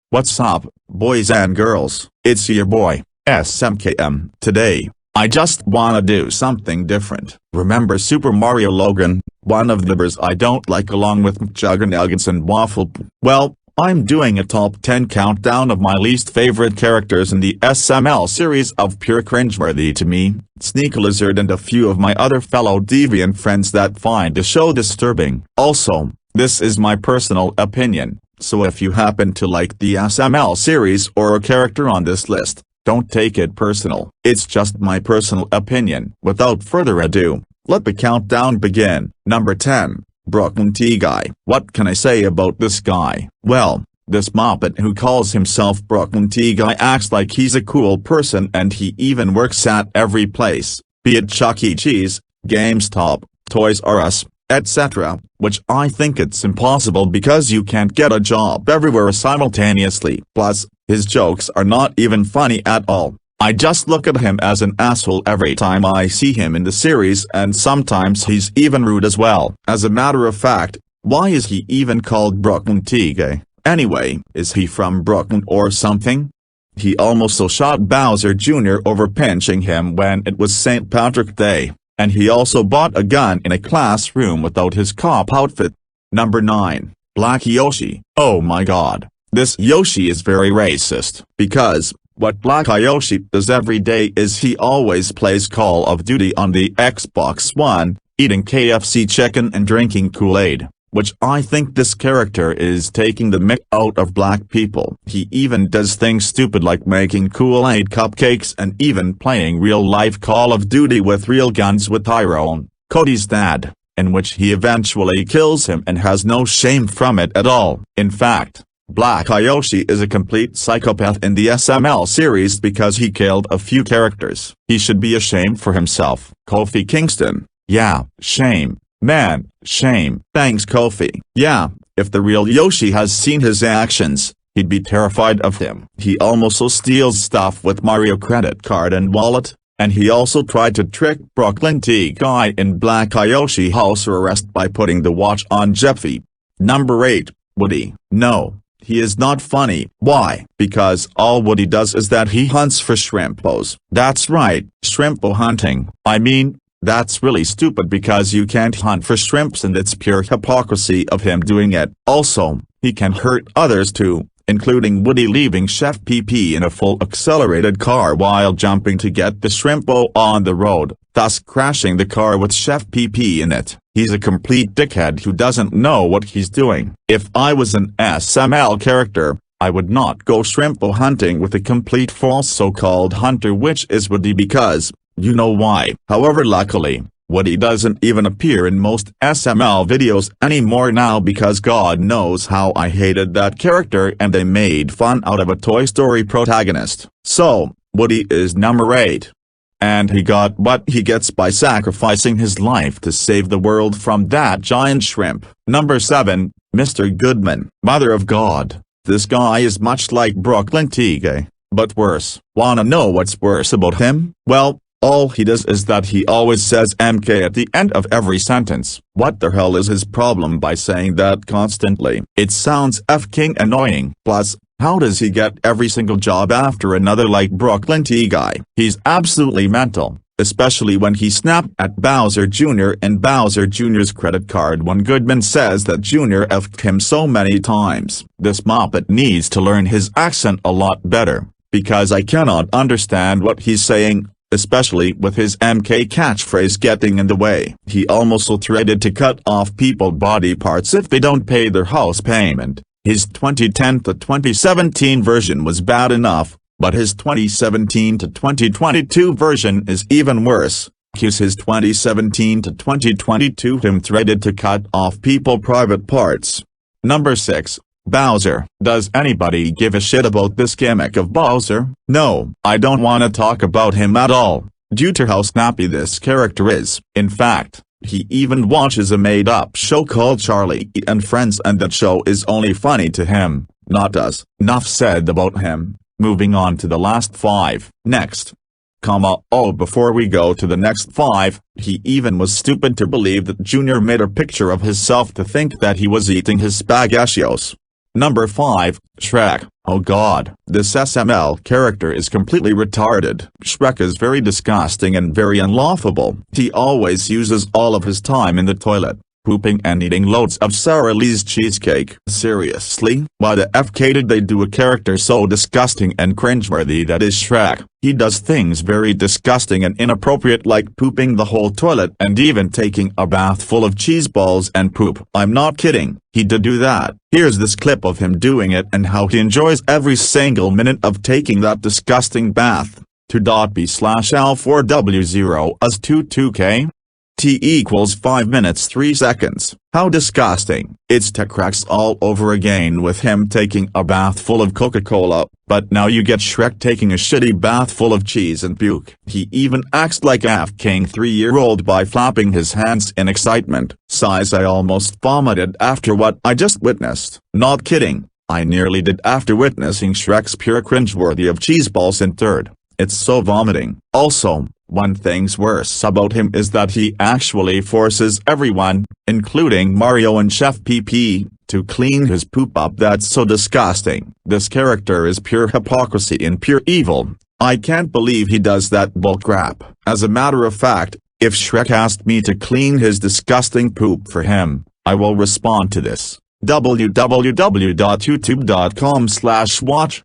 What's up, boys and girls? It's your boy, SMKM. Today, I just wanna do something different. Remember Super Mario Logan, one of the bears I don't like, along with McJuggernuggets and Waffle? Well, I'm doing a top 10 countdown of my least favorite characters in the SML series of pure cringeworthy to me, Sneaky Lizard and a few of my other fellow deviant friends that find the show disturbing. Also, this is my personal opinion, so if you happen to like the SML series or a character on this list, don't take it personal. It's just my personal opinion. Without further ado, let the countdown begin. Number 10. Brooklyn T Guy. What can I say about this guy? Well, this moppet who calls himself Brooklyn T Guy acts like he's a cool person, and he even works at every place, be it Chuck E. Cheese, GameStop, Toys R Us, etc., which I think it's impossible because you can't get a job everywhere simultaneously. Plus, his jokes are not even funny at all. I just look at him as an asshole every time I see him in the series, and sometimes he's even rude as well. As a matter of fact, why is he even called Brooklyn T Guy? Anyway, is he from Brooklyn or something? He also shot Bowser Jr. over pinching him when it was St. Patrick's Day, and he also bought a gun in a classroom without his cop outfit. Number 9. Black Yoshi. Oh my god, this Yoshi is very racist, because what Black Yoshi does every day is he always plays Call of Duty on the Xbox One, eating KFC chicken and drinking Kool-Aid, which I think this character is taking the mick out of black people. He even does things stupid like making Kool-Aid cupcakes and even playing real-life Call of Duty with real guns with Tyrone, Cody's dad, in which he eventually kills him and has no shame from it at all. In fact, Black Yoshi is a complete psychopath in the SML series because he killed a few characters. He should be ashamed for himself. Kofi Kingston. Yeah, shame. Man, shame. Thanks Kofi. Yeah, if the real Yoshi has seen his actions, he'd be terrified of him. He also steals stuff with Mario credit card and wallet, and he also tried to trick Brooklyn T Guy in Black Yoshi house arrest by putting the watch on Jeffy. Number 8. Woody. No. He is not funny. Why? Because all Woody does is that he hunts for shrimpos. That's right, shrimpo hunting. I mean, that's really stupid because you can't hunt for shrimps, and it's pure hypocrisy of him doing it. Also, he can hurt others too, including Woody leaving Chef PP in a full accelerated car while jumping to get the shrimpo on the road, thus crashing the car with Chef PP in it. He's a complete dickhead who doesn't know what he's doing. If I was an SML character, I would not go shrimpo hunting with a complete false so-called hunter, which is Woody, because, you know why. However, luckily, Woody doesn't even appear in most SML videos anymore now, because God knows how I hated that character and they made fun out of a Toy Story protagonist. So, Woody is number 8. And he got what he gets by sacrificing his life to save the world from that giant shrimp. Number 7. Mr. Goodman. Mother of God, this guy is much like Brooklyn T Guy, but worse. Wanna know what's worse about him? Well, all he does is that he always says MK at the end of every sentence. What the hell is his problem by saying that constantly? It sounds f-king annoying. Plus, how does he get every single job after another like Brooklyn T Guy? He's absolutely mental, especially when he snapped at Bowser Jr. and Bowser Jr.'s credit card when Goodman says that Jr. f'd him so many times. This moppet needs to learn his accent a lot better, because I cannot understand what he's saying, especially with his MK catchphrase getting in the way. He also threatened to cut off people's body parts if they don't pay their house payment. His 2010 to 2017 version was bad enough, but his 2017 to 2022 version is even worse. His 2017 to 2022 him threatened to cut off people's private parts. Number 6. Bowser. Does anybody give a shit about this gimmick of Bowser? No, I don't wanna talk about him at all, due to how snappy this character is. In fact, he even watches a made-up show called Charlie and Friends, and that show is only funny to him, not us. Enough said about him. Moving on to the last 5. Next. Before we go to the next 5, he even was stupid to believe that Junior made a picture of himself to think that he was eating his spaghettios. Number 5, Shrek. Oh god, this SML character is completely retarded. Shrek is very disgusting and very unlaughable. He always uses all of his time in the toilet, pooping and eating loads of Sara Lee's cheesecake. Seriously, why the FK did they do a character so disgusting and cringeworthy that is Shrek? He does things very disgusting and inappropriate like pooping the whole toilet and even taking a bath full of cheese balls and poop. I'm not kidding, he did do that. Here's this clip of him doing it and how he enjoys every single minute of taking that disgusting bath. To.B/L4W0us22K T equals 5 minutes 3 seconds. How disgusting. It's Techrex all over again with him taking a bath full of Coca-Cola, but now you get Shrek taking a shitty bath full of cheese and puke. He even acts like a King 3-year-old by flapping his hands in excitement. Sighs, I almost vomited after what I just witnessed. Not kidding, I nearly did after witnessing Shrek's pure cringeworthy of cheeseballs in third. It's so vomiting. Also, one thing's worse about him is that he actually forces everyone, including Mario and Chef PP, to clean his poop up. That's so disgusting. This character is pure hypocrisy and pure evil. I can't believe he does that bullcrap. As a matter of fact, if Shrek asked me to clean his disgusting poop for him, I will respond to this. www.youtube.com/watch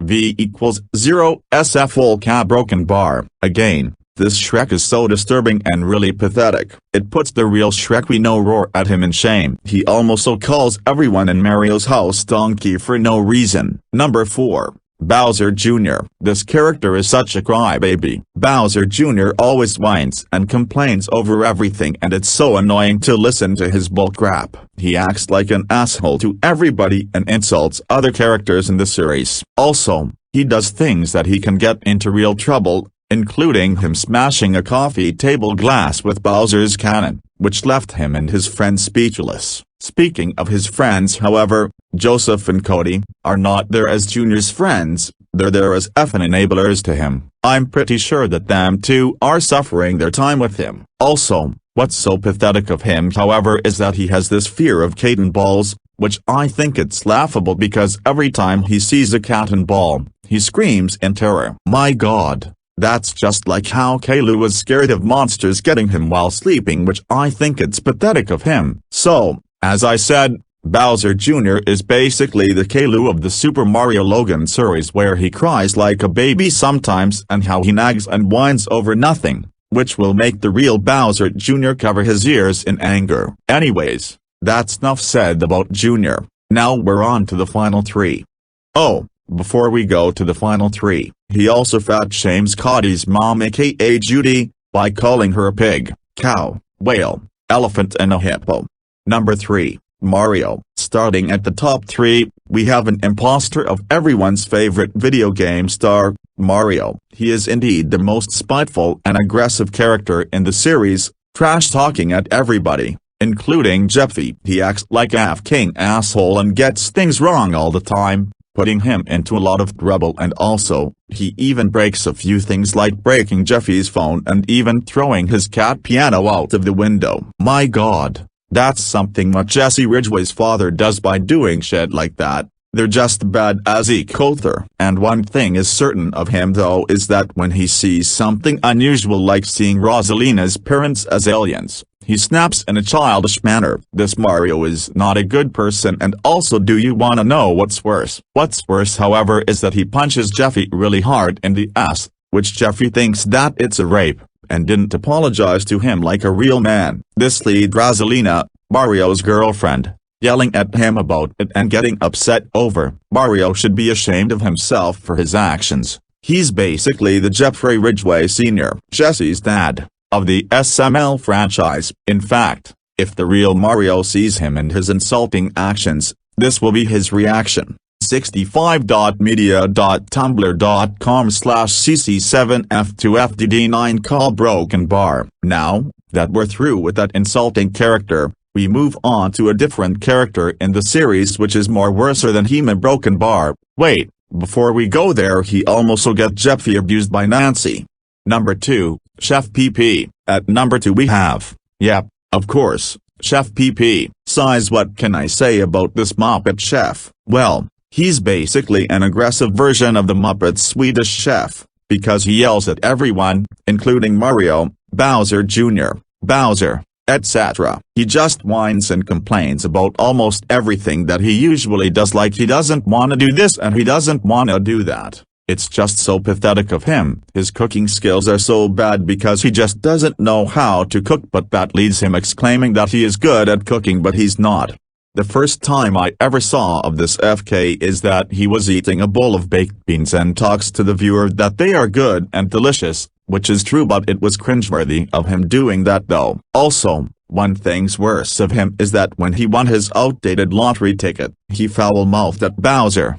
V equals 0 SF all cap broken bar. Again, this Shrek is so disturbing and really pathetic. It puts the real Shrek we know roar at him in shame. He almost calls everyone in Mario's house donkey for no reason. Number 4. Bowser Jr. This character is such a crybaby. Bowser Jr. always whines and complains over everything and it's so annoying to listen to his bullcrap. He acts like an asshole to everybody and insults other characters in the series. Also, he does things that he can get into real trouble, including him smashing a coffee table glass with Bowser's cannon, which left him and his friends speechless. Speaking of his friends, however, Joseph and Cody are not there as Junior's friends, they're there as effing enablers to him. I'm pretty sure that them two are suffering their time with him. Also, what's so pathetic of him however is that he has this fear of cotton balls, which I think it's laughable because every time he sees a cotton ball, he screams in terror. My god. That's just like how Caillou was scared of monsters getting him while sleeping, which I think it's pathetic of him. So, as I said, Bowser Jr. is basically the Caillou of the Super Mario Logan series where he cries like a baby sometimes and how he nags and whines over nothing, which will make the real Bowser Jr. cover his ears in anger. Anyways, that's enough said about Jr. Now we're on to the final 3. Oh, before we go to the final 3, he also fat shames Cody's mom aka Judy, by calling her a pig, cow, whale, elephant and a hippo. Number 3, Mario. Starting at the top 3, we have an imposter of everyone's favorite video game star, Mario. He is indeed the most spiteful and aggressive character in the series, trash-talking at everybody, including Jeffy. He acts like a king asshole and gets things wrong all the time, putting him into a lot of trouble, and also, he even breaks a few things like breaking Jeffy's phone and even throwing his cat piano out of the window. My god, that's something what Jesse Ridgway's father does by doing shit like that. They're just bad as Coulter. And one thing is certain of him though is that when he sees something unusual like seeing Rosalina's parents as aliens, he snaps in a childish manner. This Mario is not a good person. And also, do you wanna know what's worse? What's worse however is that he punches Jeffy really hard in the ass, which Jeffy thinks that it's a rape, and didn't apologize to him like a real man. This leads Rosalina, Mario's girlfriend, yelling at him about it and getting upset over. Mario should be ashamed of himself for his actions. He's basically the Jeffrey Ridgway Sr., Jesse's dad, of the SML franchise. In fact, if the real Mario sees him and his insulting actions, this will be his reaction. 65.media.tumblr.com/cc7f2fdd9 call broken bar. Now, that we're through with that insulting character, we move on to a different character in the series which is more worser than him a broken bar. Wait, before we go there, he almost will get Jeffy abused by Nancy. Number 2, Chef PP. At number 2 we have, yep, of course, Chef PP. Size. What can I say about this Muppet chef? Well, he's basically an aggressive version of the Muppets' Swedish Chef, because he yells at everyone, including Mario, Bowser Jr., Bowser, etc. He just whines and complains about almost everything that he usually does, like he doesn't want to do this and he doesn't want to do that. It's just so pathetic of him. His cooking skills are so bad because he just doesn't know how to cook, but that leads him exclaiming that he is good at cooking but he's not. The first time I ever saw of this FK is that he was eating a bowl of baked beans and talks to the viewer that they are good and delicious, which is true, but it was cringeworthy of him doing that though. Also, one thing's worse of him is that when he won his outdated lottery ticket, he foul-mouthed at Bowser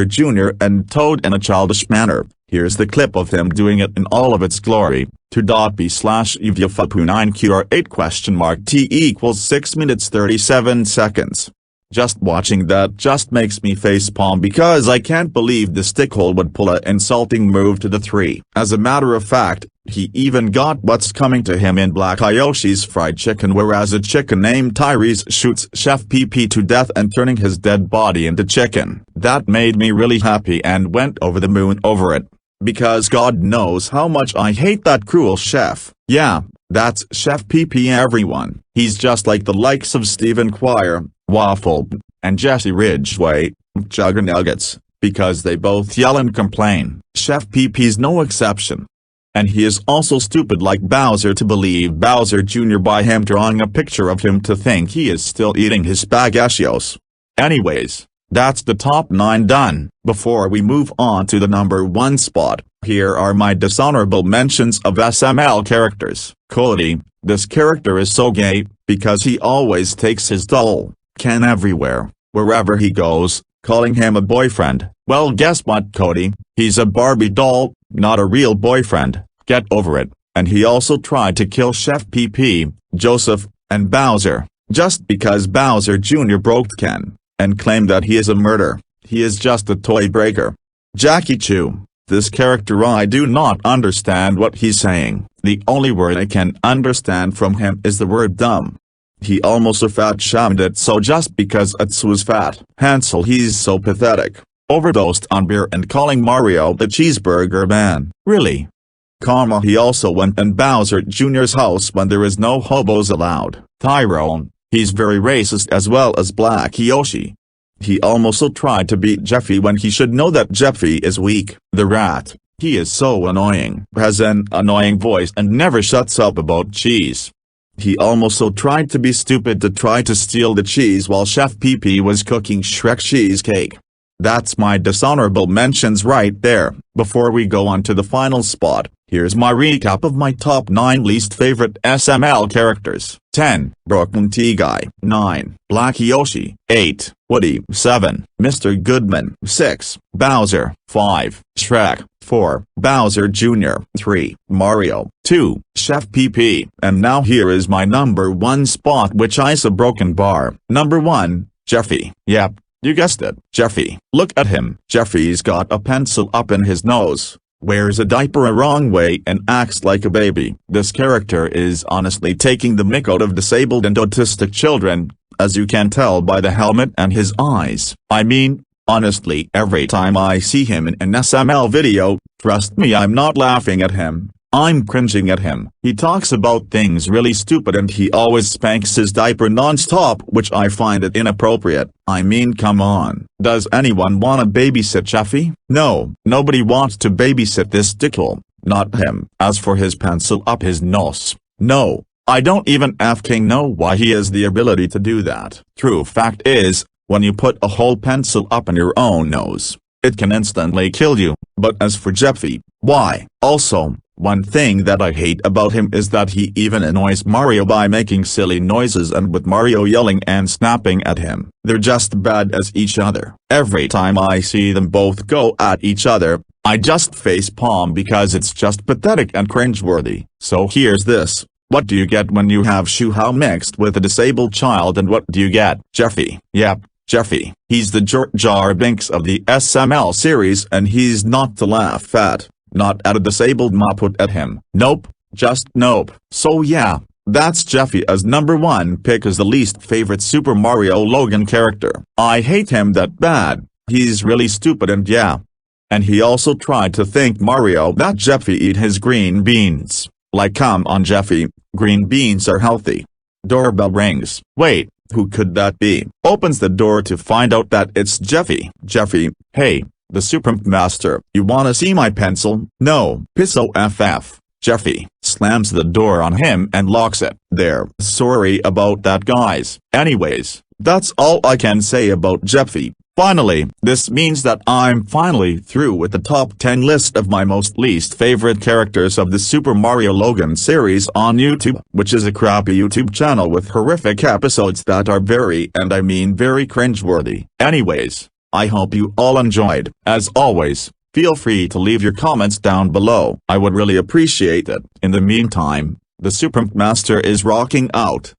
Jr. and Toad in a childish manner. Here's the clip of him doing it in all of its glory. 2.b/evyafapu9qr8 t = 6 minutes 37 seconds. Just watching that just makes me facepalm because I can't believe the stickhole would pull a insulting move to the 3. As a matter of fact, he even got what's coming to him in Black Yoshi's fried chicken, whereas a chicken named Tyrese shoots Chef PP to death and turning his dead body into chicken. That made me really happy and went over the moon over it. Because God knows how much I hate that cruel chef. Yeah, that's Chef PP everyone. He's just like the likes of Stephen Quire, Waffle, and Jesse Ridgway, Juggernuggets, because they both yell and complain. Chef PP's no exception. And he is also stupid like Bowser to believe Bowser Jr. by him drawing a picture of him to think he is still eating his spaghettios. Anyways, that's the top 9 done. Before we move on to the number 1 spot, here are my dishonorable mentions of SML characters. Cody, this character is so gay, because he always takes his doll, Ken, everywhere, wherever he goes, calling him a boyfriend. Well, guess what, Cody? He's a Barbie doll, not a real boyfriend. Get over it. And he also tried to kill Chef PP, Joseph, and Bowser, just because Bowser Jr. broke Ken, and claimed that he is a murderer. He is just a toy breaker. Jackie Chu, this character, I do not understand what he's saying. The only word I can understand from him is the word dumb. He almost fat shamed it so just because it was fat. Hansel, he's so pathetic. Overdosed on beer and calling Mario the cheeseburger man. Really? Karma, he also went in Bowser Jr.'s house when there is no hobos allowed. Tyrone, he's very racist, as well as Black Yoshi. He also tried to beat Jeffy when he should know that Jeffy is weak. The rat, he is so annoying. Has an annoying voice and never shuts up about cheese. He also tried to be stupid to try to steal the cheese while Chef PP was cooking Shrek cheesecake. That's my dishonorable mentions right there. Before we go on to the final spot, here's my recap of my top 9 least favorite SML characters. 10. Brooklyn Tea Guy. 9. Black Yoshi. 8. Woody. 7. Mr. Goodman. 6. Bowser. 5. Shrek. 4. Bowser Jr. 3. Mario. 2. Chef PP. And now here is my number 1 spot, which is a broken bar. Number 1, Jeffy. Yep. You guessed it, Jeffy. Look at him. Jeffy's got a pencil up in his nose, wears a diaper a wrong way and acts like a baby. This character is honestly taking the mick out of disabled and autistic children, as you can tell by the helmet and his eyes. I mean, honestly, every time I see him in an SML video, trust me, I'm not laughing at him. I'm cringing at him. He talks about things really stupid and he always spanks his diaper non-stop, which I find it inappropriate. I mean, come on. Does anyone want to babysit Jeffy? No, nobody wants to babysit this dickhole. Not him. As for his pencil up his nose, no, I don't even f***ing know why he has the ability to do that. True fact is, when you put a whole pencil up in your own nose, it can instantly kill you. But as for Jeffy, why? Also, one thing that I hate about him is that he even annoys Mario by making silly noises and with Mario yelling and snapping at him. They're just bad as each other. Every time I see them both go at each other, I just facepalm because it's just pathetic and cringeworthy. So here's this. What do you get when you have Shuhao mixed with a disabled child, and what do you get? Jeffy. Yep, Jeffy. He's the Jar Jar Binks of the SML series, and he's not to laugh at. Not at a disabled Muppet at him. Nope, just nope. So yeah, That's Jeffy as number 1 pick as the least favorite Super Mario Logan character. I hate him that bad, he's really stupid and yeah. And he also tried to thank Mario that Jeffy eat his green beans. Like come on Jeffy, green beans are healthy. Doorbell rings. Wait, who could that be? Opens the door to find out that it's Jeffy. Jeffy, hey, the Super Master, you wanna see my pencil? No, piss off. Jeffy slams the door on him and locks it. There, sorry about that guys. Anyways, that's all I can say about Jeffy. Finally, this means that I'm finally through with the top 10 list of my most least favorite characters of the Super Mario Logan series on YouTube, which is a crappy YouTube channel with horrific episodes that are very and I mean very cringeworthy. Anyways, I hope you all enjoyed. As always, feel free to leave your comments down below. I would really appreciate it. In the meantime, the Super Master is rocking out.